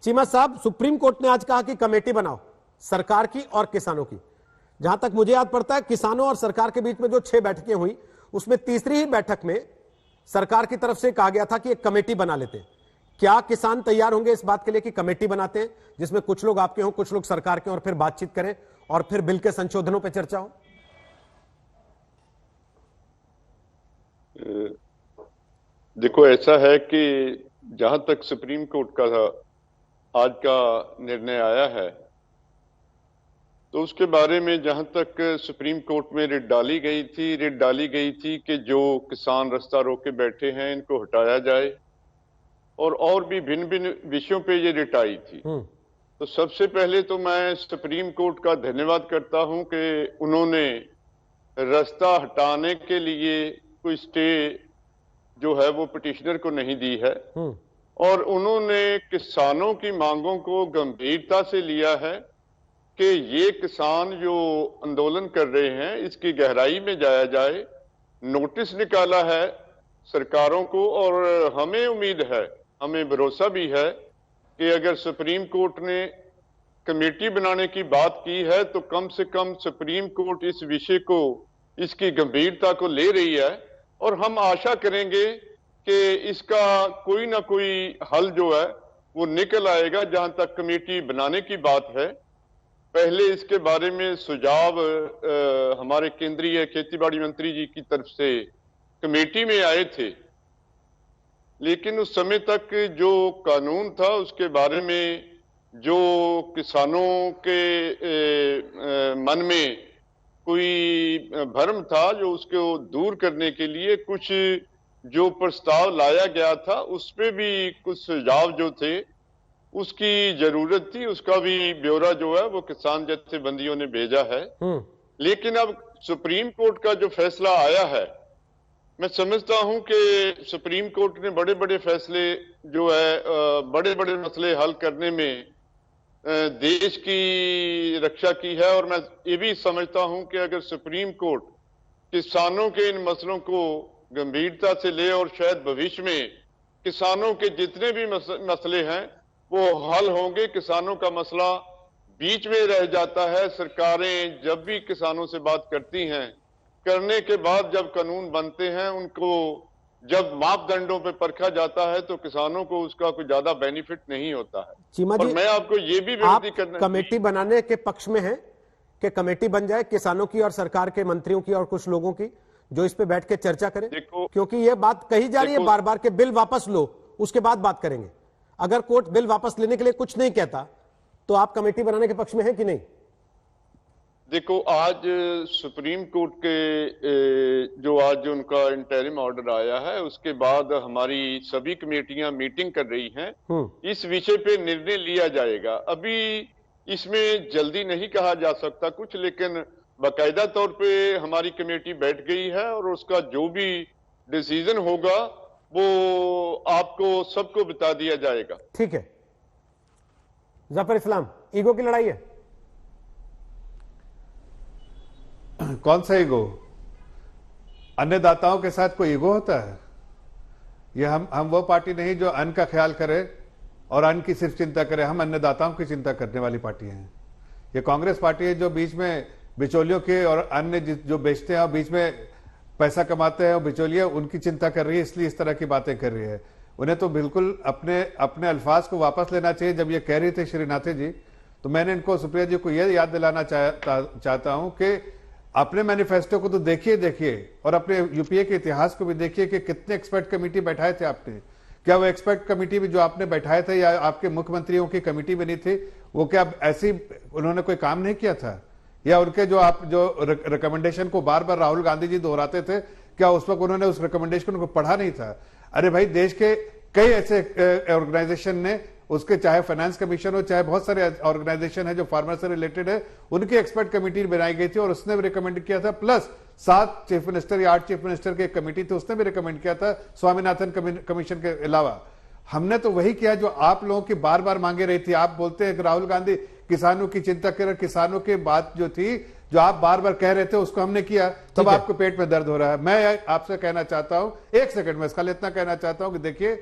चीमा साहब, supreme court ने आज कहा कि कमेटी बनाओ सरकार की और किसानों की। जहां तक मुझे याद पड़ता है, किसानों और सरकार के बीच में जो 6 बैठकें हुई, उसमें तीसरी ही बैठक में सरकार की तरफ से कहा गया था कि एक कमेटी बना लेते हैं। क्या किसान तैयार होंगे इस बात के लिए कि कमेटी बनाते हैं जिसमें कुछ लोग आपके हों, कुछ लोग सरकार के, और फिर बातचीत करें और फिर बिल के संशोधनों पर चर्चा हो? देखो, ऐसा है कि जहां तक सुप्रीम कोर्ट का आज का निर्णय आया है, तो उसके बारे में जहां तक सुप्रीम कोर्ट में रिट डाली गई थी कि जो किसान रास्ता रोक के बैठे हैं इनको हटाया जाए, और भी भिन्न भिन्न विषयों पे ये रिट आई थी। तो सबसे पहले तो मैं सुप्रीम कोर्ट का धन्यवाद करता हूं कि उन्होंने रास्ता हटाने के लिए कोई स्टे जो है वो पिटिशनर को नहीं दी है, और उन्होंने किसानों की मांगों को गंभीरता से लिया है कि ये किसान जो आंदोलन कर रहे हैं इसकी गहराई में जाया जाए। नोटिस निकाला है सरकारों को, और हमें उम्मीद है, हमें भरोसा भी है कि अगर सुप्रीम कोर्ट ने कमेटी बनाने की बात की है तो कम से कम सुप्रीम कोर्ट इस विषय को, इसकी गंभीरता को ले रही है, और हम आशा करेंगे कि इसका कोई ना कोई हल जो है वो निकल आएगा। जहां तक कमेटी बनाने की बात है, पहले इसके बारे में सुझाव हमारे केंद्रीय खेतीबाड़ी मंत्री जी की तरफ से कमेटी में आए थे, लेकिन उस समय तक जो कानून था उसके बारे में जो किसानों के मन में कोई भ्रम था, जो उसको दूर करने के लिए कुछ जो प्रस्ताव लाया गया था उस पे भी कुछ सुझाव जो थे उसकी जरूरत थी, उसका भी ब्यौरा जो है वो किसान जत्थेबंदियों ने भेजा है। लेकिन अब सुप्रीम कोर्ट का जो फैसला आया है, मैं समझता हूं कि सुप्रीम कोर्ट ने बड़े बड़े फैसले जो है, बड़े बड़े मसले हल करने में देश की रक्षा की है, और मैं ये भी समझता हूं कि अगर सुप्रीम कोर्ट किसानों के इन मसलों को गंभीरता से ले और शायद भविष्य में किसानों के जितने भी मसले हैं वो हल होंगे। किसानों का मसला बीच में रह जाता है। सरकारें जब भी किसानों से बात करती हैं, करने के बाद जब कानून बनते हैं, उनको जब मापदंडों पे परखा जाता है तो किसानों को उसका कोई ज्यादा बेनिफिट नहीं होता है। चीमा जी, और मैं आपको ये भी विनती करना, कमेटी बनाने के पक्ष में है कि कमेटी बन जाए किसानों की और सरकार के मंत्रियों की और कुछ लोगों की, जो इस पे बैठ के चर्चा करें? क्योंकि ये बात कही जा रही है बार बार कि बिल वापस लो, उसके बाद बात करेंगे। अगर कोर्ट बिल वापस लेने के लिए कुछ नहीं कहता तो आप कमेटी बनाने के पक्ष में हैं कि नहीं? देखो, आज सुप्रीम कोर्ट के जो आज उनका इंटरिम ऑर्डर आया है उसके बाद हमारी सभी कमेटियां मीटिंग कर रही हैं। इस विषय पे निर्णय लिया जाएगा। अभी इसमें जल्दी नहीं कहा जा सकता कुछ, लेकिन बाकायदा तौर पे हमारी कमेटी बैठ गई है और उसका जो भी डिसीजन होगा वो आपको सबको बता दिया जाएगा। ठीक है। जफर इस्लाम, ईगो की लड़ाई है? कौन सा ईगो? अन्नदाताओं के साथ कोई ईगो होता है? ये हम वो पार्टी नहीं जो अन्न का ख्याल करे और अन्न की सिर्फ चिंता करे। हम अन्नदाताओं की चिंता करने वाली पार्टी हैं। ये कांग्रेस पार्टी है जो बीच में बिचौलियों के और अन्य जो बेचते हैं और बीच में पैसा कमाते हैं और बिचौलिए उनकी चिंता कर रही है, इसलिए इस तरह की बातें कर रही है। उन्हें तो बिल्कुल अपने अल्फाज को वापस लेना चाहिए। जब ये कह रही थे श्री नाथे जी, तो मैंने इनको, सुप्रिया जी को यह याद दिलाना चाहता हूं कि अपने मैनिफेस्टो को तो देखिए और अपने यूपीए के इतिहास को भी देखिए कि कितने एक्सपर्ट कमेटी बैठाए थे आपने। क्या वो एक्सपर्ट कमेटी भी जो आपने बैठाए थे या आपके मुख्यमंत्रियों की कमेटी बनी थी, वो क्या ऐसी उन्होंने कोई काम नहीं किया था? या उनके जो रिकमेंडेशन को बार बार राहुल गांधी जी दोहराते थे, क्या उस वक्त उन्होंने उस रिकमेंडेशन को पढ़ा नहीं था? अरे भाई, देश के कई ऐसे ऑर्गेनाइजेशन ने, उसके चाहे फाइनेंस कमीशन हो, चाहे बहुत सारे ऑर्गेनाइजेशन है जो फार्मर से रिलेटेड है, उनकी एक्सपर्ट कमेटी बनाई गई थी और उसने भी रिकमेंड किया था। प्लस 7 चीफ मिनिस्टर या 8 चीफ मिनिस्टर की एक कमेटी थी, उसने भी रिकमेंड किया था स्वामीनाथन कमीशन के अलावा। हमने तो वही किया जो आप लोगों की बार बार मांगे रही थी। आप बोलते हैं कि राहुल गांधी किसानों की चिंता कर, किसानों की बात जो थी, जो आप बार बार कह रहे थे, उसको हमने किया, तब आपको पेट में दर्द हो रहा है। मैं आपसे कहना चाहता हूं, एक सेकंड में खाली इतना कहना चाहता हूं कि देखिए,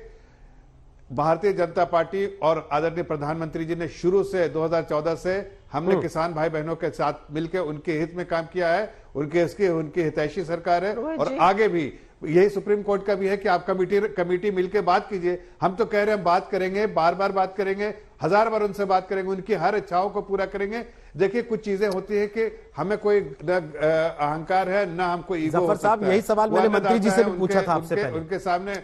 भारतीय जनता पार्टी और आदरणीय प्रधानमंत्री जी ने शुरू से 2014 से हमने किसान भाई बहनों के साथ मिलकर उनके हित में काम किया है। उनकी हितैषी सरकार है और आगे भी यही सुप्रीम कोर्ट का भी है कि आप कमेटी मिलकर बात कीजिए। हम तो कह रहे हैं हम बात करेंगे, बार बार बात करेंगे, 1000 बार उनसे बात करेंगे, उनकी हर इच्छाओं को पूरा करेंगे। देखिए कुछ चीजें होती है कि हमें कोई अहंकार है ना, हमको ईगो हो सकता है। यही सवाल मैंने मंत्री जी से भी पूछा था आपसे पहले। उनके सामने